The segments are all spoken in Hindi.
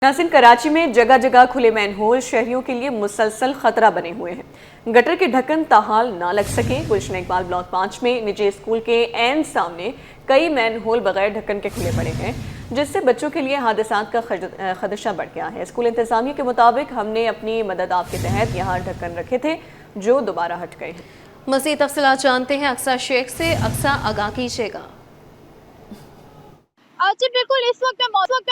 नाज़रीन, कराची में जगह जगह खुले मैनहोल शहरियों के लिए मुसलसल खतरा बने हुए हैं। गटर के ढक्कन ताहाल ना लग सके। गुलशन इकबाल ब्लॉक 5 में निजी स्कूल के एन सामने कई मैनहोल बगैर ढक्कन के खुले पड़े हैं, जिससे बच्चों के लिए हादसात का खदशा बढ़ गया है। स्कूल इंतजामिया के मुताबिक हमने अपनी मदद आपके तहत यहाँ ढक्कन रखे थे जो दोबारा हट गए हैं। मज़ीद तफसीलात जानते हैं अक्सा शेख से। अक्सा, आगाह कीजिएगा। जी बिल्कुल, इस वक्त मैं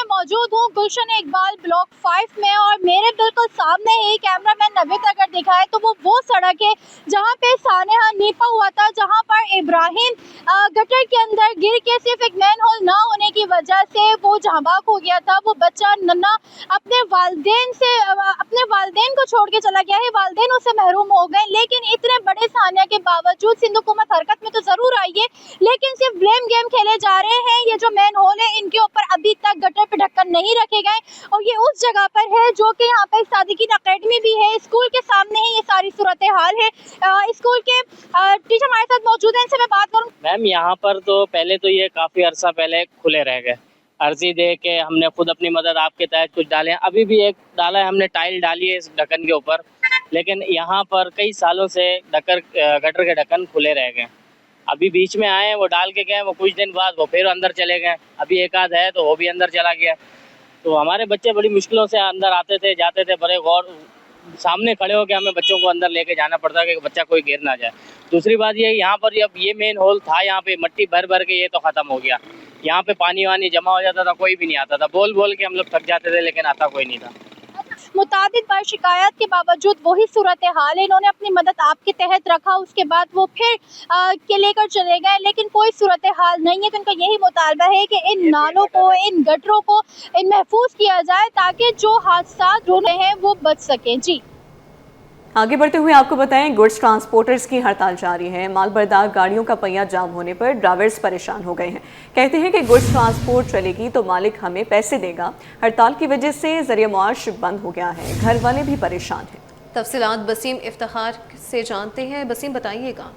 मौजूद हूँ गुलशन इकबाल ब्लॉक 5 में और मेरे बिल्कुल सामने ही कैमरामैन नवीद अगर दिखाए तो वो सड़क है जहाँ पे सानेहा नीपा हुआ था, जहाँ पर इब्राहिम गटर के अंदर गिर के सिर्फ एक मैन होल ना होने की वजह से वो झाबाक हो गया था। वो बच्चा नन्ना अपने वालदेन को छोड़ के चला गया है, वालदेन उससे महरूम हो गए। लेकिन इतने बड़े सानिया के बावजूद सिंध हुकूमत हरकत में तो ज़रूर आई है, लेकिन सिर्फ ब्लेम गेम खेले जा रहे हैं। ये जो मैन होल इनके ऊपर अभी तक गटर पे ढक्कन नहीं रखे गए और ये उस जगह पर है जो कि यहाँ पे सादिकीन अकेडमी भी है। स्कूल के सामने ही ये सारी सूरत हाल है। स्कूल के टीचर हमारे साथ मौजूद हैं, इनसे मैं बात करूँ। मैम, यहाँ पर तो पहले तो ये काफ़ी अरसा पहले खुले रह गए। अर्जी दे के हमने खुद अपनी मदद आपके तहत कुछ डाले हैं, अभी भी एक डाला है, हमने टाइल डाली है इस ढक्कन के ऊपर, लेकिन यहाँ पर कई सालों से गटर के ढक्कन खुले रह गए। अभी बीच में आए, वो डाल के गए, वो कुछ दिन बाद वो फिर अंदर चले गए। अभी एक आध है तो वो भी अंदर चला गया। तो हमारे बच्चे बड़ी मुश्किलों से अंदर आते थे जाते थे, बड़े गौर सामने खड़े होकर हमें बच्चों को अंदर लेके जाना पड़ता है कि बच्चा कोई गिर ना जाए। दूसरी बात ये, यहाँ पर अब ये मेन होल था, यहाँ पे मट्टी भर भर के ये तो ख़त्म हो गया। यहाँ पे पानी वानी जमा हो जाता था, कोई भी नहीं आता था। बोल बोल के हम लोग थक जाते थे, लेकिन आता कोई नहीं था। मुतादिद बार शिकायत के बावजूद वही सूरत हाल है। इन्होंने अपनी मदद आपके तहत रखा, उसके बाद वो फिर के लेकर चले गए, लेकिन कोई सूरत हाल नहीं है। तो इनका यही मुतालबा है कि इन नालों को, इन गटरों को इन महफूज किया जाए ताकि जो हादसा हो रहे हैं वो बच सकें। जी, आगे बढ़ते हुए आपको बताएं, गुड्स ट्रांसपोर्टर्स की हड़ताल जारी है। माल बरदार गाड़ियों का पहिया जाम होने पर ड्राइवर्स परेशान हो गए हैं। कहते हैं कि गुड्स ट्रांसपोर्ट चलेगी तो मालिक हमें पैसे देगा। हड़ताल की वजह से जरिया मुआश बंद हो गया है, घर वाले भी परेशान हैं। तफसीलात बसीम इफ्तिखार से जानते हैं। बसीम, बताइएगा।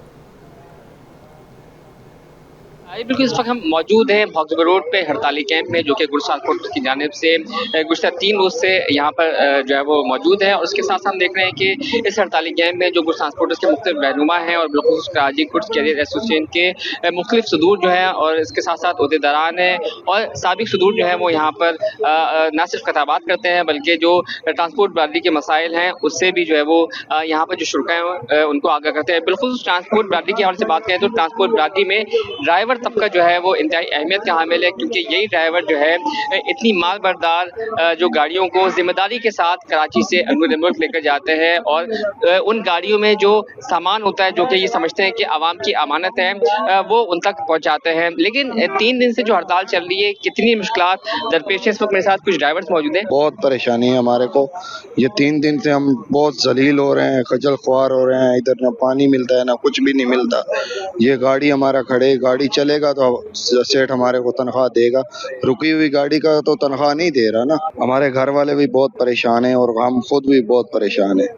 बिल्कुल, इस वक्त हम मौजूद हैं भौगजगर रोड पे हड़ताली कैंप में, जो कि गुड्स ट्रांसपोर्ट की जानिब से गुज़श्ता 3 रोज़ से यहाँ पर जो है वो मौजूद है। और उसके साथ हम देख रहे हैं कि इस हड़ताली कैंप में जो गुड्स ट्रांसपोर्टर्स के मुख्तलिफ रहनुमा हैं और बिलखुसूस कराची गुड्स कैरियर एसोसिएशन के मुख्तलिफ सदूर जो हैं और इसके साथ साथ अहदेदारान हैं और साबिक सदूर जो हैं वो यहाँ पर न सिर्फ खिताबात करते हैं, बल्कि जो ट्रांसपोर्ट बरादरी के मसाइल हैं उससे भी जो है वो यहाँ पर जो शुरा हैं उनको आगाह करते हैं। बिलखुसूस ट्रांसपोर्ट बरादरी के हवाले से बात करें तो ट्रांसपोर्ट बरादरी में ड्राइवर तबका जो है वो इंतहाई अहमियत का हामिल है, क्योंकि यही ड्राइवर जो है इतनी माल बरदार जो गाड़ियों को जिम्मेदारी के साथ कराची से अंदरूनी मुल्क लेकर जाते हैं और उन गाड़ियों में जो सामान होता है जो कि ये समझते हैं कि आवाम की अमानत है वो उन तक पहुंचाते हैं। लेकिन 3 दिन से जो हड़ताल चल रही है, कितनी मुश्किलात दरपेश है। इस वक्त मेरे साथ कुछ ड्राइवर्स मौजूद हैं। बहुत परेशानी है हमारे को, ये 3 दिन से हम बहुत जलील हो रहे हैं, खजल ख्वार हो रहे हैं। इधर ना पानी मिलता है ना कुछ भी नहीं मिलता। ये गाड़ी हमारा खड़े, गाड़ी चलेगा तो सेठ हमारे को तनख्वाह देगा, रुकी हुई गाड़ी का तो तनख्वाह नहीं दे रहा ना। हमारे घर वाले भी बहुत परेशान हैं और हम खुद भी बहुत परेशान हैं।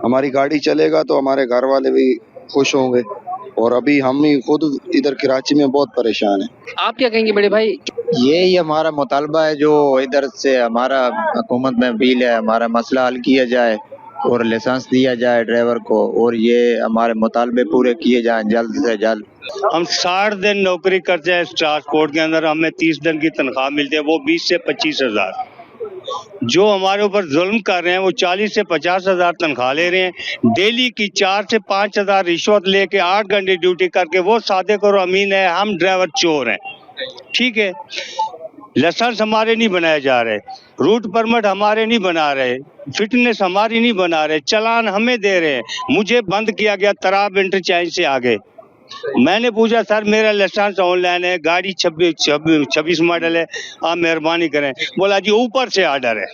हमारी गाड़ी चलेगा तो हमारे घर वाले भी खुश होंगे और अभी हम ही खुद इधर कराची में बहुत परेशान हैं। आप क्या कहेंगे बड़े भाई? यही हमारा मुतालबा है, जो इधर से हमारा हुकूमत में अपील है, हमारा मसला हल किया जाए और लाइसेंस दिया जाए ड्राइवर को, और ये हमारे मुतालबे पूरे किए जाएं जल्द से जल्द। हम 60 दिन नौकरी करते हैं ट्रांसपोर्ट के अंदर, हमें 30 दिन की तनख्वाह मिलती है, वो 20 से 25 हज़ार। जो हमारे ऊपर जुल्म कर रहे हैं वो 40 से 50 हज़ार तनख्वाह ले रहे हैं। डेली की 4 से 5 हज़ार रिश्वत लेके 8 घंटे ड्यूटी करके वो सादिक और अमीन है, हम ड्राइवर चोर हैं। ठीक है, लाइसेंस हमारे नहीं बनाए जा रहे, रूट परमिट हमारे नहीं बना रहे, फिटनेस हमारी नहीं बना रहे, चालान हमें दे रहे हैं। मुझे बंद किया गया तराब इंटरचेंज से आगे। मैंने पूछा सर मेरा लाइसेंस ऑनलाइन है, गाड़ी 26 मॉडल है, आप मेहरबानी करें। बोला जी ऊपर से ऑर्डर है।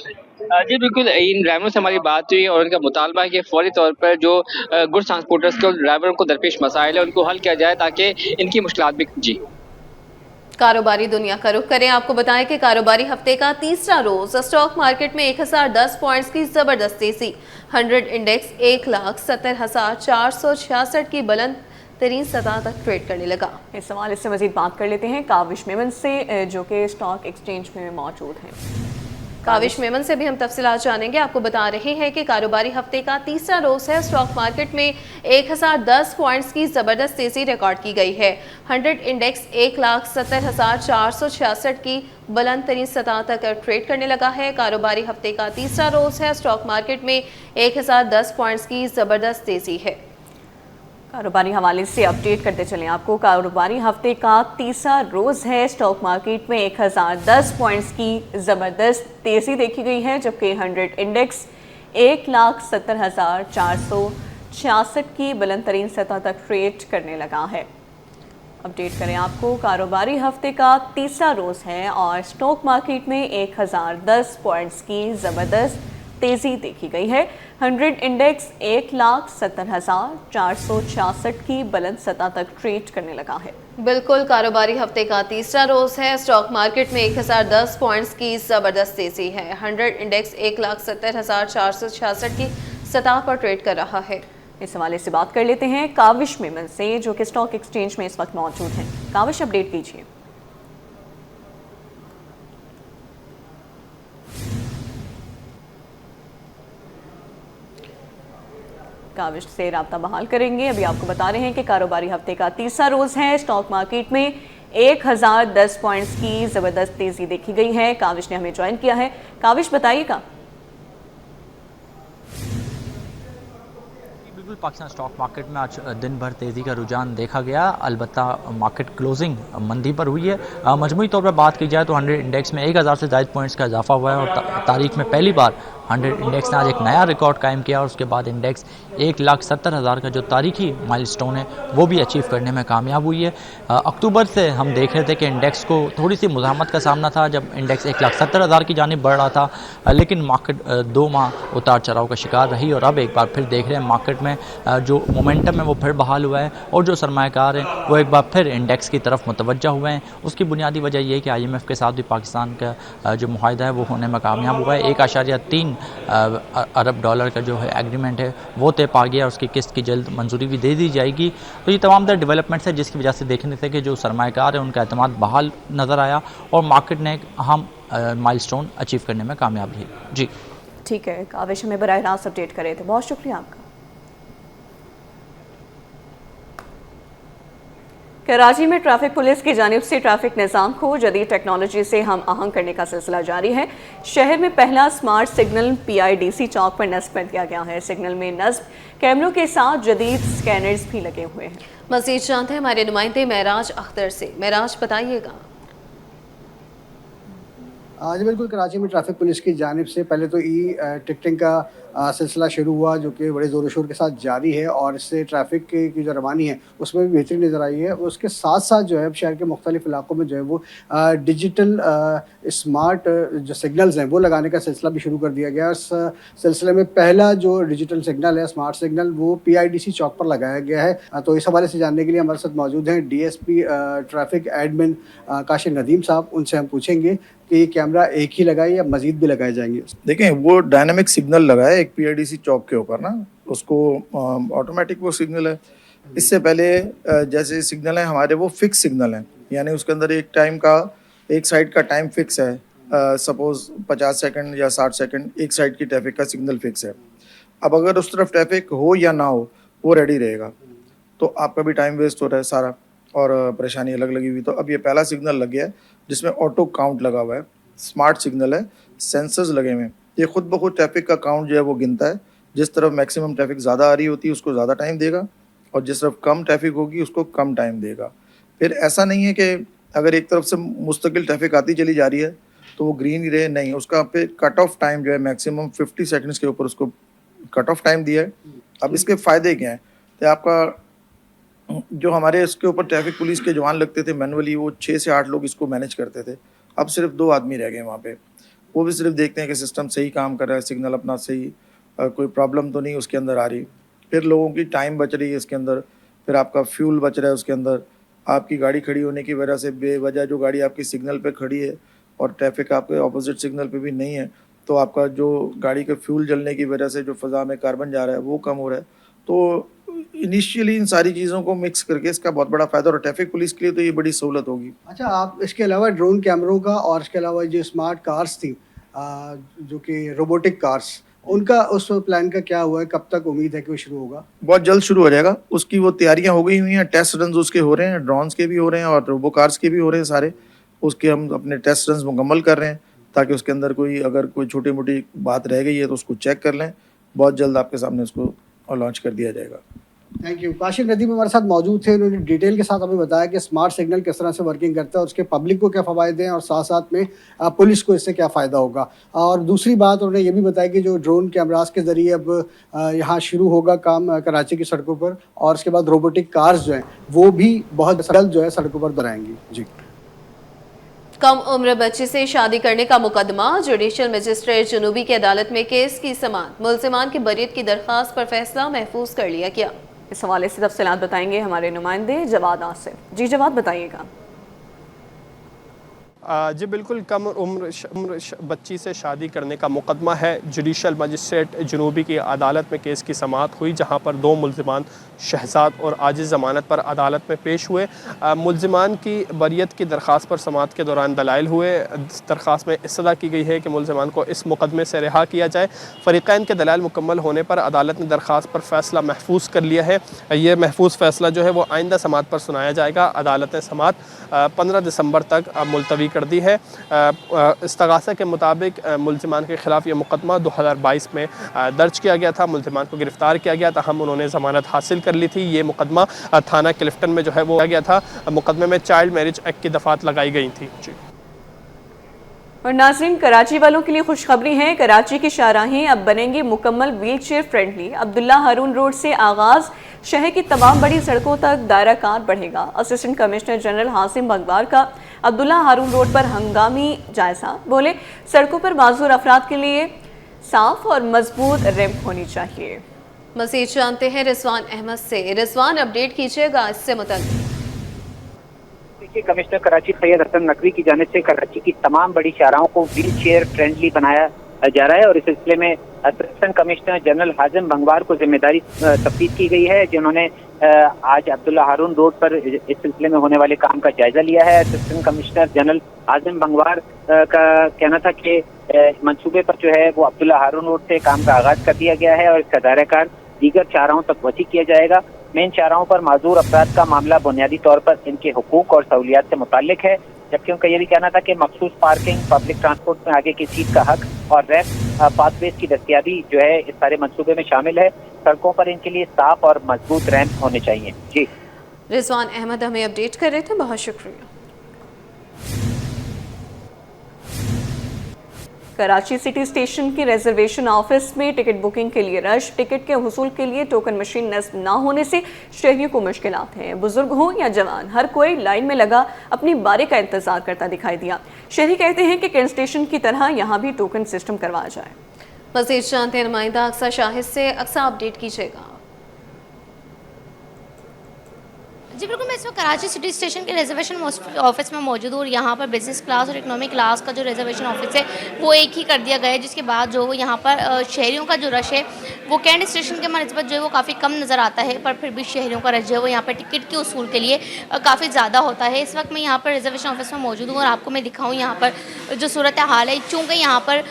जी बिल्कुल, इन ड्राइवरों से हमारी बात हुई और उनका मुतालबा है कि फौरी तौर पर जो गुड्स ट्रांसपोर्टर्स के ड्राइवरों को दरपेश मसाइल है उनको हल किया जाए ताकि इनकी मुश्किलात भी। जी, कारोबारी दुनिया का रुख करें। आपको बताएं कि कारोबारी हफ्ते का तीसरा रोज स्टॉक मार्केट में 1010 पॉइंट्स की जबरदस्त तेजी। 100 इंडेक्स 1,70,466 की बुलंद तरीन सतह तक ट्रेड करने लगा। इस सवाल से मजीद बात कर लेते हैं काविश मेमन से, जो कि स्टॉक एक्सचेंज में मौजूद हैं। काविश मेमन से भी हम तफसीलात जानेंगे। आपको बता रहे हैं कि कारोबारी हफ्ते का तीसरा रोज है। स्टॉक मार्केट में 1010 पॉइंट्स की जबरदस्त तेजी रिकॉर्ड की गई है। 100 इंडेक्स 1,70,466 की बुलंद तरीन सतह तक ट्रेड करने लगा है। कारोबारी हफ्ते का तीसरा रोज है। स्टॉक मार्केट में 1010 पॉइंट्स की जबरदस्त तेजी है। कारोबारी हवाले से अपडेट करते चलें आपको। कारोबारी हफ्ते का तीसरा रोज है। स्टॉक मार्केट में 1010 पॉइंट्स की ज़बरदस्त तेज़ी देखी गई है, जबकि 100 इंडेक्स 1,70,466 की बुलंद तरीन सतह तक ट्रेड करने लगा है। अपडेट करें आपको। कारोबारी हफ्ते का तीसरा रोज है और स्टॉक मार्केट में 1010 पॉइंट्स की ज़बरदस्त तेज़ी देखी गई है। 100 इंडेक्स 1,70,466 की बुलंद सतह तक ट्रेड करने लगा है। बिल्कुल, कारोबारी हफ्ते का तीसरा रोज है। स्टॉक मार्केट में 1010 पॉइंट्स की जबरदस्त तेजी है। 100 इंडेक्स 1,70,466 की सतह पर ट्रेड कर रहा है। इस हवाले से बात कर लेते हैं काविश मेमन से, जो कि स्टॉक एक्सचेंज में इस वक्त मौजूद हैं। काविश, अपडेट कीजिए। काविश से राब्ता बहाल करेंगे। अभी आपको बता रहे हैं कि कारोबारी हफ्ते का तीसरा रोज है। स्टॉक मार्केट में 1010 पॉइंट्स की जबरदस्त तेजी देखी गई है। काविश ने हमें ज्वाइन किया है। काविश, बताइएगा। बिल्कुल, पाकिस्तान स्टॉक मार्केट में आज दिन भर तेज़ी का रुझान देखा गया। अलबत्ता मार्केट क्लोजिंग मंदी पर हुई है। मजमूई तौर पर बात की जाए तो 100 इंडेक्स में 1000 से ज़ायद पॉइंट्स का इजाफा हुआ है और तारीख में पहली बार 100 इंडेक्स ने आज एक नया रिकॉर्ड कायम किया और उसके बाद इंडेक्स 1,70,000 का जो तारीखी माइलस्टोन है वो भी अचीव करने में कामयाब हुई है। अक्टूबर से हम देख रहे थे कि इंडेक्स को थोड़ी सी मुज़ाहमत का सामना था जब इंडेक्स 1,70,000 की जानिब बढ़ रहा था, लेकिन मार्केट 2 माह उतार चढ़ाव का शिकार रही और अब एक बार फिर देख रहे हैं मार्केट में जो मोमेंटम है वो फिर बहाल हुआ है और जो सरमायाकार हैं वो एक बार फिर इंडेक्स की तरफ मुतवज्जा हुए हैं। उसकी बुनियादी वजह ये है कि IMF के साथ भी पाकिस्तान का जो मुआहिदा है वो होने में कामयाब हुआ है। 1.3 अरब डॉलर का जो है एग्रीमेंट है वो तय पा गया, उसकी किस्त की जल्द मंजूरी भी दे दी जाएगी। तो ये तमाम तरह डेवलपमेंट्स है जिसकी वजह से देखने थे कि जो सरमायाकार है उनका एतमाद बहाल नज़र आया और मार्केट ने एक अहम माइलस्टोन अचीव करने में कामयाब रही। जी ठीक है, काविश हमें बराह रास्त अपडेट करे थे, बहुत शुक्रिया आपका। कराची में ट्रैफिक पुलिस की जानिब से ट्रैफिक निज़ाम को जदीद टेक्नोलॉजी से हम आहंग करने का सिलसिला जारी है। शहर में पहला स्मार्ट सिग्नल PIDC चौक पर नस्ब कर दिया गया है। सिग्नल में नस्ब कैमरों के साथ जदीद स्कैनर्स भी लगे हुए हैं। मज़ीद जानते हैं हमारे नुमाइंदे महराज अख्तर से। महराज, बताइएगा। आज बिल्कुल कराची में ट्रैफिक पुलिस की जानिब से पहले तो टिकटिंग का सिलसिला शुरू हुआ, जो कि बड़े ज़ोर शोर के साथ जारी है और इससे ट्रैफिक की जो रवानी है उसमें भी बेहतरी नज़र आई है। उसके साथ साथ जो है शहर के मुख्तलिफ इलाकों में जो है वो डिजिटल स्मार्ट जो सिग्नल्स हैं वो लगाने का सिलसिला भी शुरू कर दिया गया। इस सिलसिले में पहला जो डिजिटल सिग्नल है, स्मार्ट सिग्नल, वो PIDC चौक पर लगाया गया है। तो इस हवाले से जानने के लिए हमारे साथ मौजूद हैं DSP traffic admin Kashif Nadeem साहब। उनसे हम पूछेंगे कि ये कैमरा एक ही लगाए या मजीद भी लगाए जाएंगे। देखें, वो डायनामिक सिग्नल लगा है एक PIDC चौक के ऊपर ना, उसको ऑटोमेटिक वो सिग्नल है। इससे पहले जैसे सिग्नल है हमारे वो फिक्स सिग्नल हैं, यानी उसके अंदर एक टाइम का, एक साइड का टाइम फिक्स है। सपोज 50 सेकंड या 60 सेकंड एक साइड की ट्रैफिक का सिग्नल फिक्स है। अब अगर उस तरफ ट्रैफिक हो या ना हो वो रेडी रहेगा, तो आपका भी टाइम वेस्ट हो रहा है सारा और परेशानी अलग लगी हुई। तो अब ये पहला सिग्नल लग गया है जिसमें ऑटो काउंट लगा हुआ है, स्मार्ट सिग्नल है, सेंसर्स लगे हुए हैं। ये खुद ब खुद ट्रैफिक का काउंट जो है वो गिनता है। जिस तरफ मैक्सिमम ट्रैफिक ज़्यादा आ रही होती है उसको ज़्यादा टाइम देगा और जिस तरफ कम ट्रैफिक होगी उसको कम टाइम देगा। फिर ऐसा नहीं है कि अगर एक तरफ से मुस्तकिल ट्रैफिक आती चली जा रही है तो वो ग्रीन ही रहे, नहीं, उसका पे कट ऑफ टाइम जो है मैक्सिमम 50 सेकंड्स के ऊपर उसको कट ऑफ टाइम दिया है। अब इसके फ़ायदे क्या हैं? तो आपका जो हमारे इसके ऊपर ट्रैफिक पुलिस के जवान लगते थे मैनुअली, वो 6 से 8 लोग इसको मैनेज करते थे। अब सिर्फ 2 आदमी रह गए वहाँ पे। वो भी सिर्फ देखते हैं कि सिस्टम सही काम कर रहा है, सिग्नल अपना सही, कोई प्रॉब्लम तो नहीं उसके अंदर आ रही। फिर लोगों की टाइम बच रही है इसके अंदर, फिर आपका फ्यूल बच रहा है उसके अंदर। आपकी गाड़ी खड़ी होने की वजह से बेवजह जो गाड़ी आपकी सिग्नल पे खड़ी है और ट्रैफिक आपके ऑपोजिट सिग्नल पे भी नहीं है, तो आपका जो गाड़ी के फ्यूल जलने की वजह से जो फ़ज़ा में कार्बन जा रहा है वो कम हो रहा है। तो इनिशियली इन सारी चीज़ों को मिक्स करके इसका बहुत बड़ा फ़ायदा, और ट्रैफिक पुलिस के लिए तो ये बड़ी सहूलत होगी। अच्छा, आप इसके अलावा ड्रोन कैमरों का और इसके अलावा जो स्मार्ट कार्स थी जो कि रोबोटिक कार्स, उनका उस प्लान का क्या हुआ है? कब तक उम्मीद है कि वो शुरू होगा? बहुत जल्द शुरू हो जाएगा। उसकी वो तैयारियां हो गई हुई हैं, टेस्ट रन उसके हो रहे हैं, ड्रोन्स के भी हो रहे हैं और रोबो कार्स के भी हो रहे हैं सारे। उसके हम अपने टेस्ट रन मुकम्मल कर रहे हैं ताकि उसके अंदर अगर कोई छोटी मोटी बात रह गई है तो उसको चेक कर लें। बहुत जल्द आपके सामने उसको लॉन्च कर दिया जाएगा। Thank you. काशिफ नदीम हमारे साथ मौजूद थे, उन्होंने डिटेल के साथ हमें बताया कि स्मार्ट सिग्नल किस तरह से वर्किंग करता है, उसके पब्लिक को क्या फ़ायदे हैं और साथ साथ में पुलिस को इससे क्या फ़ायदा होगा। और दूसरी बात उन्होंने ये भी बताया कि जो ड्रोन कैमरास के ज़रिए अब यहाँ शुरू होगा काम कराची की सड़कों पर, और उसके बाद रोबोटिक कार्स जो हैं वो भी बहुत जल्द जो है सड़कों पर बनाएंगी। जी। कम उम्र बच्ची से शादी करने का मुकदमा, जुडिशल मजिस्ट्रेट जुनूबी की अदालत में केस की समाअत, मुल्जिमान की बरीयत की दरख्वास्त पर फैसला महफूज कर लिया गया। इस हवाले से तफसीलात बताएंगे हमारे नुमाइंदे जवाद आसिफ। जी जवाद, बताइएगा। जी बिल्कुल, कम उम्र बच्ची से शादी करने का मुकदमा है। जुडिशल मजिस्ट्रेट जुनूबी की अदालत में केस की समाअत हुई, जहां पर 2 मुल्जिमान शहजाद और आजिज़ ज़मानत पर अदालत में पेश हुए। मुल्जिमान की बरीयत की दरख्वास्त पर समाअत के दौरान दलाइल हुए। दरख्वास्त में इस्तदा की गई है कि मुल्जिमान को इस मुकदमे से रिहा किया जाए। फ़रीक़ैन के दलाइल मुकम्मल होने पर अदालत ने दरख्वास्त पर फ़ैसला महफूज कर लिया है। ये महफूज फ़ैसला जो है वो आइंदा समाअत पर सुनाया जाएगा। अदालत ने समाअत 15 दिसंबर तक मुलतवी कर दी है। इस्तगासा के मुताबिक मुल्जिमान के ख़िलाफ़ ये मुकदमा 2022 में दर्ज किया गया था। मुल्जिमान को गिरफ़्तार किया गया, ताहम उन्होंने ज़मानत हासिल कर ली थी। ये मुकदमा थाना क्लिफ्टन में जो है वो किया गया था। मुकदमे में चाइल्ड मैरिज एक्ट की दफ़ात लगाई गई थी। जी। और नाज़रीन, कराची वालों के लिए खुशखबरी है। कराची की शाहराहें अब बनेंगी मुकम्मल व्हील चेयर फ्रेंडली। अब्दुल्ला हारून रोड से आगाज़ शहर की तमाम बड़ी सड़कों तक दायरा कार बढ़ेगा। असिस्टेंट कमिश्नर जनरल हासिम बंगवार का अब्दुल्ला हारून रोड पर हंगामी जायजा, बोले सड़कों पर माजूर अफराद के लिए साफ और मजबूत रैंप होनी चाहिए। मज़ीद जानते हैं रिजवान अहमद से। रिजवान, अपडेट कीजिएगा इससे मुताल्लिक़। कमिश्नर कराची सैयद हसन नकवी की जानिब से कराची की तमाम बड़ी शाहराहों को व्हील चेयर फ्रेंडली बनाया जा रहा है और इस सिलसिले में असिस्टेंट कमिश्नर जनरल हाजिम बंगवार को जिम्मेदारी तफवीज़ की गई है, जिन्होंने आज अब्दुल्ला हारून रोड पर इस सिलसिले में होने वाले काम का जायजा लिया है। असिस्टेंट कमिश्नर जनरल हाजिम बंगवार का कहना था कि मंसूबे पर जो है वो अब्दुल्ला हारून रोड से काम का आगाज कर दिया गया है और इसका दायरा कार दीगर शाहराहों तक वसी किया जाएगा। मेन शाहराहों पर माजूर अफराद का मामला बुनियादी तौर पर इनके हुकूक और सहूलियात से मुताल्लिक है, जबकि उनका ये भी कहना था कि मखसूस पार्किंग, पब्लिक ट्रांसपोर्ट में आगे की सीट का हक और रैंप पाथवेज की दस्तियाबी जो है इस सारे मंसूबे में शामिल है। सड़कों पर इनके लिए साफ और मजबूत रैंप होने चाहिए। जी, रिजवान अहमद हमें अपडेट कर रहे थे, बहुत शुक्रिया। कराची सिटी स्टेशन के रिजर्वेशन ऑफिस में टिकट बुकिंग के लिए रश। टिकट के हुसूल के लिए टोकन मशीन नस्ब ना होने से शहरियों को मुश्किलात हैं। बुजुर्ग हों या जवान, हर कोई लाइन में लगा अपनी बारी का इंतजार करता दिखाई दिया। शहरी कहते हैं कि कैंट स्टेशन की तरह यहाँ भी टोकन सिस्टम करवाया जाए। मज़ीद जानते हैं नुमाइंदा अक्सा शाहिद से। अक्सा, अपडेट कीजिएगा। जी बिल्कुल, मैं इस वक्त कराची सिटी स्टेशन के रिजर्वेशन ऑफिस में मौजूद हूँ और यहाँ पर बिजनेस क्लास और इकोनॉमिक क्लास का जो रिजर्वेशन ऑफिस है वो एक ही कर दिया गया है, जिसके बाद जो यहाँ पर शहरियों का जो रश है वो कैंट स्टेशन के निस्बत जो है वो काफ़ी कम नज़र आता है, पर फिर भी शहरियों का रश जो है वो यहाँ पर टिकट के उसूल के लिए काफ़ी ज़्यादा होता है। इस वक्त मैं यहाँ पर रिजर्वेशन ऑफिस में मौजूद हूँ और आपको मैं दिखाऊँ यहाँ पर जो सूरत हाल है। चूँकि यहाँ पर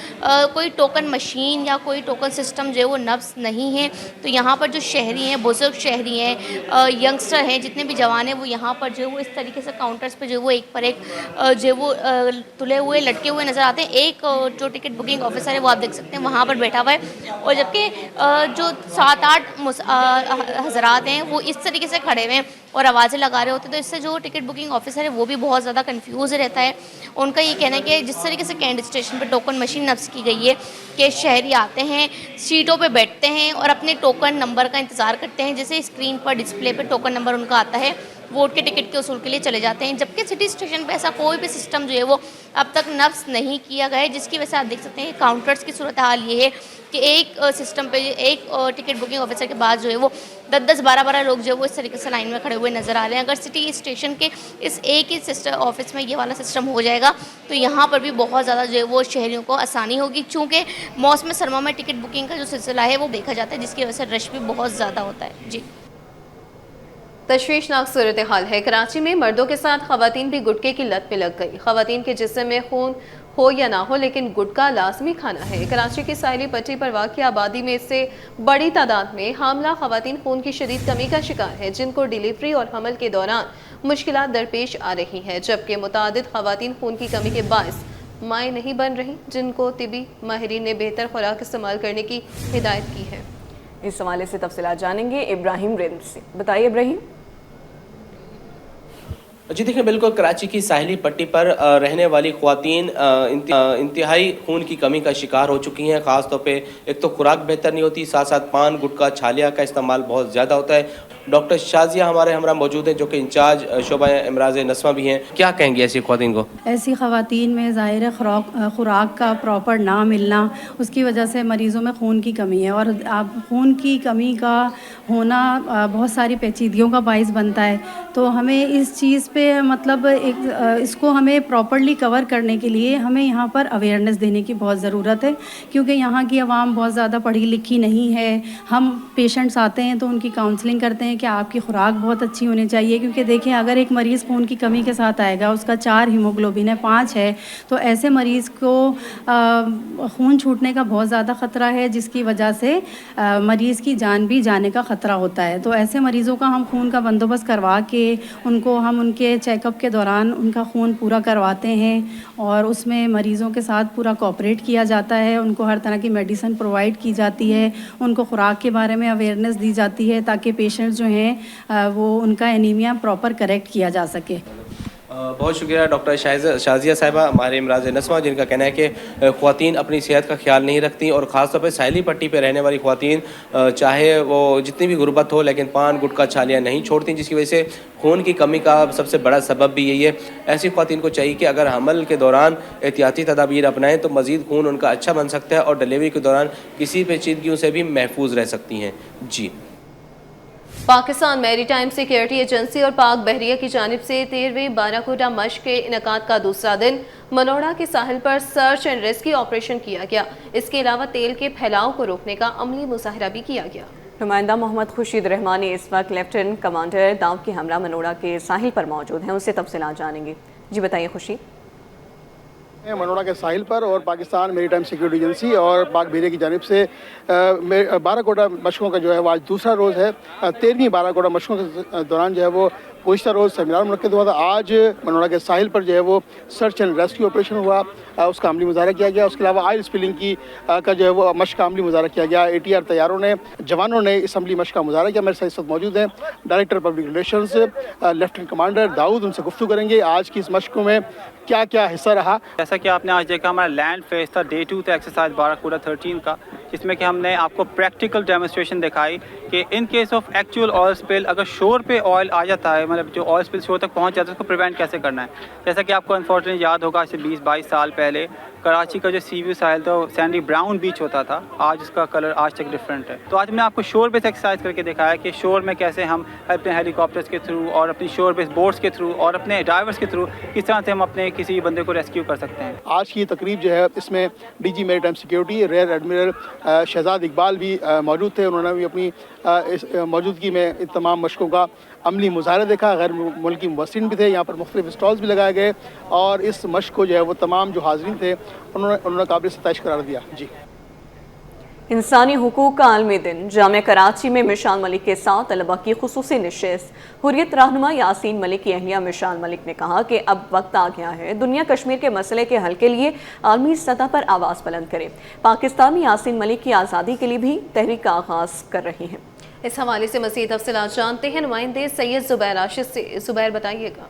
कोई टोकन मशीन या कोई टोकन सिस्टम जो है वो नफ्स नहीं है, तो यहाँ पर जो शहरी हैं, बुजुर्ग शहरी हैं, यंगस्टर हैं, जितने भी जवान हैं, वो यहाँ पर जो है वो इस तरीके से काउंटर्स पे जो है वो एक पर एक जो है वो तुले हुए लटके हुए नज़र आते हैं। एक जो टिकट बुकिंग ऑफिसर है वो आप देख सकते हैं वहाँ पर बैठा हुआ है, और जबकि जो 7-8 हज़रात हैं वो इस तरीके से खड़े हुए हैं और आवाज़ें लगा रहे होते हैं। तो इससे जो टिकट बुकिंग ऑफिसर है वो भी बहुत ज़्यादा कंफ्यूज रहता है। उनका ये कहना है कि जिस तरीके से कैंट स्टेशन पर टोकन मशीन नफ्स की गई है कि शहरी आते हैं, सीटों पे बैठते हैं और अपने टोकन नंबर का इंतज़ार करते हैं, जैसे स्क्रीन पर डिस्प्ले पर टोकन नंबर उनका आता है, वोट के टिकट के उसूल के लिए चले जाते हैं। जबकि सिटी स्टेशन पे ऐसा कोई भी सिस्टम जो है वो अब तक नफ्स नहीं किया गया है, जिसकी वजह से आप देख सकते हैं काउंटर्स की सूरत हाल ये है कि एक सिस्टम पे एक टिकट बुकिंग ऑफिसर के बाद जो है वो 10-10, 12-12 लोग जो है वो इस तरीके से लाइन में खड़े हुए नज़र आ रहे हैं। अगर सिटी स्टेशन के इस एक ही ऑफिस में ये वाला सिस्टम हो जाएगा तो यहाँ पर भी बहुत ज़्यादा जो है वो शहरियों को आसानी होगी, चूँकि मौसम सरमा में टिकट बुकिंग का जो सिलसिला है वो देखा जाता है, जिसकी वजह से रश भी बहुत ज़्यादा होता है। जी, तशवीशनाक सूरत हाल है। कराची में मर्दों के साथ खवातीन भी गुटके की लत में लग गई। खवातीन के जिस्म में खून हो या ना हो, लेकिन गुटखा लाजमी खाना है। कराची की साहिली पट्टी पर वाक़ आबादी में इससे बड़ी तादाद में हामला ख़वातीन खून की शदीद कमी का शिकार है, जिनको डिलीवरी और हमल के दौरान मुश्किलात दरपेश आ रही हैं, जबकि मुतादिद ख़वातीन खून की कमी के बायस माएँ नहीं बन रही, जिनको तिबी माहिरीन ने बेहतर खुराक इस्तेमाल करने की हिदायत की है। इस हवाले से तफसीलात जानेंगे इब्राहिम रिंद से। बताइए इब्राहिम। जी देखिए, बिल्कुल कराची की साहिली पट्टी पर रहने वाली ख्वातीन इंतहाई खून की कमी का शिकार हो चुकी हैं। ख़ास तौर पे एक तो खुराक बेहतर नहीं होती, साथ साथ पान गुटखा छालिया का इस्तेमाल बहुत ज़्यादा होता है। डॉक्टर शाजिया हमारे हमरा मौजूद हैं, जो कि इंचार्ज शोबा इमराज नस्वा भी हैं। क्या कहेंगे ऐसी ख्वातीन को? ऐसी ख़वातीन में ज़ाहिर है खुराक का प्रॉपर ना मिलना, उसकी वजह से मरीज़ों में खून की कमी है, और अब खून की कमी का होना बहुत सारी पेचीदगियों का बाइस बनता है। तो हमें इस चीज़ पे मतलब इसको हमें प्रॉपर्ली कवर करने के लिए हमें यहाँ पर अवेयरनेस देने की बहुत ज़रूरत है, क्योंकि यहाँ की आवाम बहुत ज़्यादा पढ़ी लिखी नहीं है। हम पेशेंट्स आते हैं तो उनकी काउंसलिंग करते हैं कि आपकी खुराक बहुत अच्छी होनी चाहिए, क्योंकि देखें अगर एक मरीज़ खून की कमी के साथ आएगा, उसका 4 हीमोग्लोबिन है, 5 है, तो ऐसे मरीज़ को खून छूटने का बहुत ज़्यादा ख़तरा है, जिसकी वजह से मरीज़ की जान भी जाने का ख़तरा होता है। तो ऐसे मरीज़ों का हम खून का बंदोबस्त करवा के हम उनके चेकअप के दौरान उनका खून पूरा करवाते हैं, और उसमें मरीज़ों के साथ पूरा कोऑपरेट किया जाता है। उनको हर तरह की मेडिसिन प्रोवाइड की जाती है, उनको खुराक के बारे में अवेयरनेस दी जाती है, ताकि पेशेंट्स जो हैं वो उनका एनीमिया प्रॉपर करेक्ट किया जा सके। बहुत शुक्रिया डॉक्टर शाजिया साहिबा हमारे इमराज नस्वा, जिनका कहना है कि ख़वातीन अपनी सेहत का ख्याल नहीं रखती, और ख़ास तौर पर साहिली पट्टी पर रहने वाली ख़वातीन चाहे वो जितनी भी गुर्बत हो, लेकिन पान गुटखा छालियाँ नहीं छोड़ती, जिसकी वजह से खून की कमी का सबसे बड़ा सबब भी यही है। ऐसी ख़वातीन को चाहिए कि अगर हमल के दौरान एहतियाती तदाबीर अपनाएं तो मज़ीद खून उनका अच्छा बन सकता है, और डिलीवरी के दौरान किसी पेचीदगियों से भी महफूज रह सकती हैं। जी। पाकिस्तान मैरीटाइम सिक्योरिटी एजेंसी और पाक बहरिया की जानिब से 13वीं बाराकोटा मश्क के इनकाद का दूसरा दिन मनोड़ा के साहिल पर सर्च एंड रेस्क्यू ऑपरेशन किया गया। इसके अलावा तेल के फैलाव को रोकने का अमली मुजाहिरा भी किया गया। नुमाइंदा मोहम्मद खुर्शीद रहमानी इस वक्त लेफ्टिनेंट कमांडर दाऊद की हमरा मनोड़ा के साहिल पर मौजूद हैं, उनसे तफसीलात जानेंगे। जी बताइए खुर्शीद। मनोड़ा के साहिल पर और पाकिस्तान मेरीटाइम सिक्योरिटी एजेंसी और पाक बहरिया की जानिब से बाराकोटा मशकों का जो है वो आज दूसरा रोज़ है। 13वीं बाराकोटा मशकों के दौरान जो है वो गुज़िश्ता रोज़ सेमिनार मुनक्किद हुआ था। आज मनोड़ा के साहिल पर जो है वो सर्च एंड रेस्क्यू ऑपरेशन हुआ, उसका अमली मुजाहरा किया गया। उसके अलावा ऑयल स्पिलिंग की का जो है वो मश्क का अमली मुजाहरा किया गया। ATR तैयारों ने जवानों ने इस अमली मश्क का मुजाहरा किया। मेरे साथ इस वक्त मौजूद हैं director public relations lieutenant commander Dawood, उनसे गुफ्तगू करेंगे आज की इस मश्क में क्या क्या हिस्सा रहा। जैसा कि आपने आज देखा, हमारा लैंड फेज था डे 2 था एक्सरसाइज बाराकोटा 13 का, जिसमें कि हमने आपको प्रैक्टिकल डेमोस्ट्रेशन दिखाई कि in case of actual oil spill, अगर शोर पे ऑयल आ जाता है, मतलब जो ऑयल स्पिल शोर तक पहुंच जाता है, उसको प्रिवेंट कैसे करना है। जैसा कि आपको अनफॉर्चुनेटली याद होगा, आज से 20-22 साल पहले कराची का जो सी व्यू साहिल था सैंडी ब्राउन बीच होता था, आज उसका कलर आज तक डिफरेंट है। तो आज हमने आपको शोर बेस एक्सरसाइज करके दिखाया कि शोर में कैसे हम अपने हेलीकॉप्टर्स के थ्रू और अपनी शोर बेस बोट्स के थ्रू और अपने ड्राइवर्स के थ्रू किस तरह से हम अपने किसी बंदे को रेस्क्यू कर सकते हैं। आज की तकरीब जो है इसमें DG maritime security rear admiral Shahzad Iqbal भी मौजूद थे। उन्होंने भी अपनी इस मौजूदगी में इन तमाम मशकों का अमली मुजाहरा देखा। गैर मुल्की मुबस्सिरीन भी थे, यहाँ पर मुख्तलिफ स्टॉल्स भी लगाए गए, और इस मश्क को जो है वो तमाम जो हाज़रीन थे उन्होंने काबिल सताइश करार दिया। जी। इंसानी हुकूक का आलमी दिन जामिया कराची में मिशाल मलिक के साथ तलबा की खुसूसी निशिस्त। हुर्रियत रहनुमा यासीन मलिक की अहलिया मिशाल मलिक ने कहा कि अब वक्त आ गया है दुनिया कश्मीर के मसले के हल के लिए आलमी सतह पर आवाज़ बुलंद करे। पाकिस्तान में यासीन मलिक की आज़ादी के लिए भी तहरीक का आगाज़ कर रही हैं। इस हवाले से मज़ीद तफसीलात जानते हैं नुमाइंदे सैयद ज़ुबैर राशिद से। ज़ुबैर बताइएगा।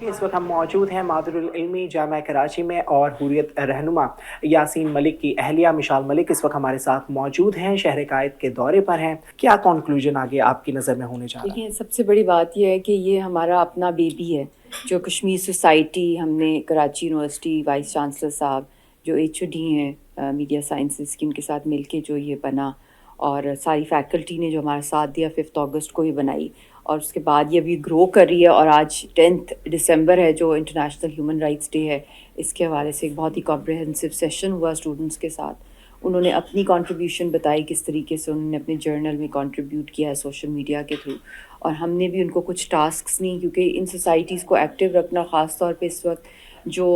इस वक्त हम मौजूद हैं मादरुल इल्मी जामिया कराची में, और हुर्रियत रहनुमा यासीन मलिक की अहलिया मिशाल मलिक इस वक्त हमारे साथ मौजूद हैं, शहर कायद के दौरे पर हैं। क्या कंक्लूजन आगे आपकी नज़र में होने जा रहा है? देखिए, सबसे बड़ी बात यह है कि ये हमारा अपना बेबी है, जो कश्मीर सोसाइटी हमने कराची यूनिवर्सिटी वाइस चांसलर साहब जो HOD हैं मीडिया साइंसेस की, उनके साथ मिलके जो ये बना, और सारी फैकल्टी ने जो हमारा साथ दिया 5 अगस्त को ये बनाई, और उसके बाद ये अभी ग्रो कर रही है। और आज 10 दिसंबर है जो इंटरनेशनल ह्यूमन राइट्स डे है। इसके हवाले से एक बहुत ही कॉम्प्रहेंसिव सेशन हुआ स्टूडेंट्स के साथ। उन्होंने अपनी कंट्रीब्यूशन बताई, किस तरीके से उन्होंने अपने जर्नल में कंट्रीब्यूट किया है सोशल मीडिया के थ्रू, और हमने भी उनको कुछ टास्क्स नहीं, क्योंकि इन सोसाइटीज़ को एक्टिव रखना ख़ास तौर पे इस वक्त जो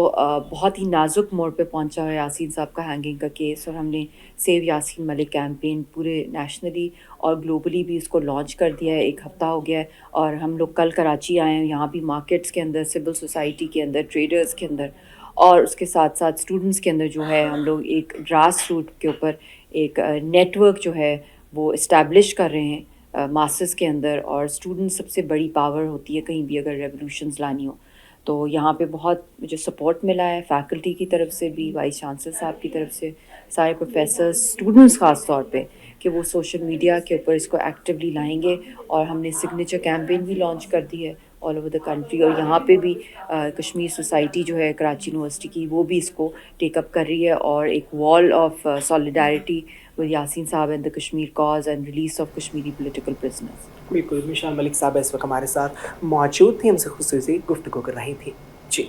बहुत ही नाजुक मोड़ पे पहुंचा है यासीन साहब का हैंगिंग का केस, और हमने सेव यासीन मलिक कैंपेन पूरे नेशनली और ग्लोबली भी इसको लॉन्च कर दिया है। 1 हफ्ता हो गया है और हम लोग कल कराची आए हैं, यहाँ भी मार्केट्स के अंदर, सिविल सोसाइटी के अंदर, ट्रेडर्स के अंदर और उसके साथ साथ स्टूडेंट्स के अंदर जो है हम लोग एक ग्रास रूट के ऊपर एक नेटवर्क जो है वो इस्टेब्लिश कर रहे हैं मास्टर्स के अंदर। और स्टूडेंट सबसे बड़ी पावर होती है कहीं भी अगर रेवोल्यूशंस लानी हो। तो यहाँ पे बहुत मुझे सपोर्ट मिला है फैकल्टी की तरफ से भी, वाइस चांसलर साहब की तरफ से, सारे प्रोफेसर्स, स्टूडेंट्स ख़ास तौर पे कि वो सोशल मीडिया के ऊपर इसको एक्टिवली लाएंगे। और हमने सिग्नेचर कैंपेन भी लॉन्च कर दी है ऑल ओवर द कंट्री। और यहाँ पे भी कश्मीर सोसाइटी जो है कराची यूनिवर्सिटी की, वो भी इसको टेकअप कर रही है और एक wall of solidarity with Yasin साहब and the Kashmir cause and release of Kashmiri political prisoners. बिल्कुल, मिशाल मलिक साहब इस वक्त हमारे साथ मौजूद थी, हमसे खुसूसी गुफ्तगू कर रही थी। जी,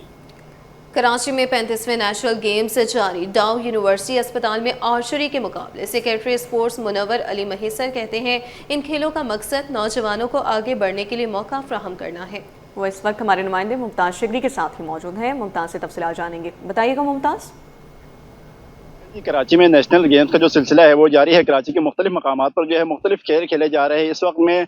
कराची में 35वें नेशनल गेम्स जारी। डाउ यूनिवर्सिटी अस्पताल में आर्चरी के मुकाबले। सेक्रेटरी स्पोर्ट्स मुनव्वर अली महेसर कहते हैं इन खेलों का मकसद नौजवानों को आगे बढ़ने के लिए मौका फ्राहम करना है। वो इस वक्त हमारे नुमाइंदे मुमताज़ शिगरी के साथ ही मौजूद हैं। मुमताज़ से तफसीलात जानेंगे, बताइएगा मुमताज़। कराची में नेशनल गेम्स का जो सिलसिला है वो जारी है। कराची के मुख्तलिफ मकामात पर जो है मुख्तलिफ खेल खेले जा रहे हैं। इस वक्त मैं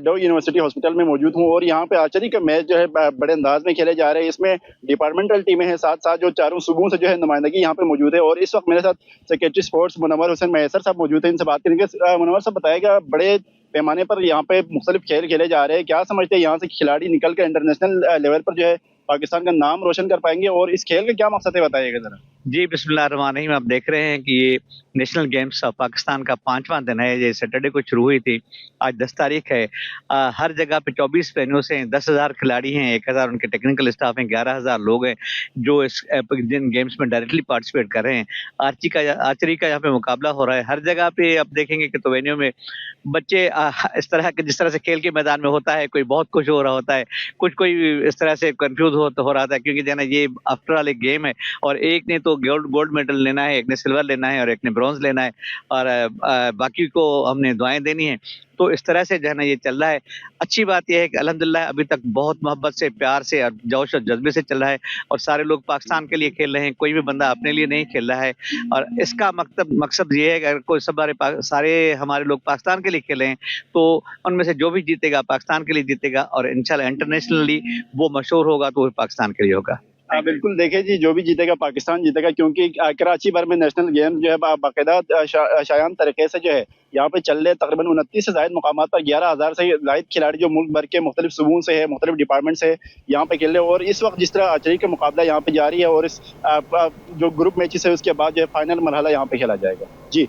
डाउ यूनिवर्सिटी हॉस्पिटल में मौजूद हूँ और यहाँ पे आर्चरी का मैच जो है बड़े अंदाज में खेले जा रहे हैं। इसमें डिपार्टमेंटल टीमें हैं, साथ साथ जो चारों सूबों से जो है नुमाइंदगी यहाँ पे मौजूद है। और इस वक्त मेरे साथ सेक्रेटरी स्पोर्ट्स मुनव्वर हुसैन मैसर साहब मौजूद हैं, इनसे बात करेंगे। मुनव्वर साहब बताएगा, बड़े पैमाने पर यहाँ पे मुख्तलिफ खेल खेले जा रहे हैं, क्या समझते हैं यहाँ से खिलाड़ी निकल कर इंटरनेशनल लेवल पर जो है पाकिस्तान का नाम रोशन कर पाएंगे और इस खेल का क्या मकसद है, बताइएगा जरा। जी, बिस्मिल्लाहिर्रहमानिर्रहीम। आप देख रहे हैं कि ये नेशनल गेम्स पाकिस्तान का 5वां दिन है। ये सैटरडे को शुरू हुई थी, आज 10 तारीख है। हर जगह पे 24 वेन्यू से 10,000 खिलाड़ी हैं, 1,000 उनके टेक्निकल स्टाफ हैं, 11,000 लोग हैं जो इस जिन गेम्स में डायरेक्टली पार्टिसिपेट कर रहे हैं। आर्चरी का यहाँ पे मुकाबला हो रहा है। हर जगह पे आप देखेंगे कि तो वेन्यू में बच्चे इस तरह के, जिस तरह से खेल के मैदान में होता है, कोई बहुत खुश हो रहा होता है, कोई इस तरह से कंफ्यूज हो रहा था, क्योंकि जो है ये आफ्टर ऑल एक गेम है और एक ने तो गोल्ड मेडल लेना है, एक ने सिल्वर लेना है और एक ने ब्रॉन्ज लेना है और बाकी को हमने दुआएं देनी है। तो इस तरह से जो है ना ये चल रहा है। अच्छी बात यह है कि अल्हम्दुलिल्लाह अभी तक बहुत मोहब्बत से, प्यार से और जोश और जज्बे से चल रहा है और सारे लोग पाकिस्तान के लिए खेल रहे हैं, कोई भी बंदा अपने लिए नहीं खेल रहा है। और इसका मकसद ये है कि अगर कोई सारे हमारे लोग पाकिस्तान के लिए खेले हैं तो उनमें से जो भी जीतेगा पाकिस्तान के लिए जीतेगा और इंशाल्लाह इंटरनेशनली वो मशहूर होगा तो वो पाकिस्तान के लिए होगा। बिल्कुल, देखिए जी, जो भी जीतेगा पाकिस्तान जीतेगा, क्योंकि कराची भर में नेशनल गेम जो है बाकायदा शायान तरीके से जो है यहाँ पे चल रहे। तकरीबन 29 से ज़ायद मुकामात पर 11,000 से ज़ायद खिलाड़ी जो मुल्क भर के मुख्तलिफ सूबों से है, मुख्तलिफ डिपार्टमेंट से यहाँ पे खेल रहे। और इस वक्त जिस तरह आर्चरी का मुकाबला यहाँ पे जारी है और इस जो ग्रुप मैचेस है उसके बाद जो है फाइनल मरहला यहाँ पे खेला जाएगा। जी।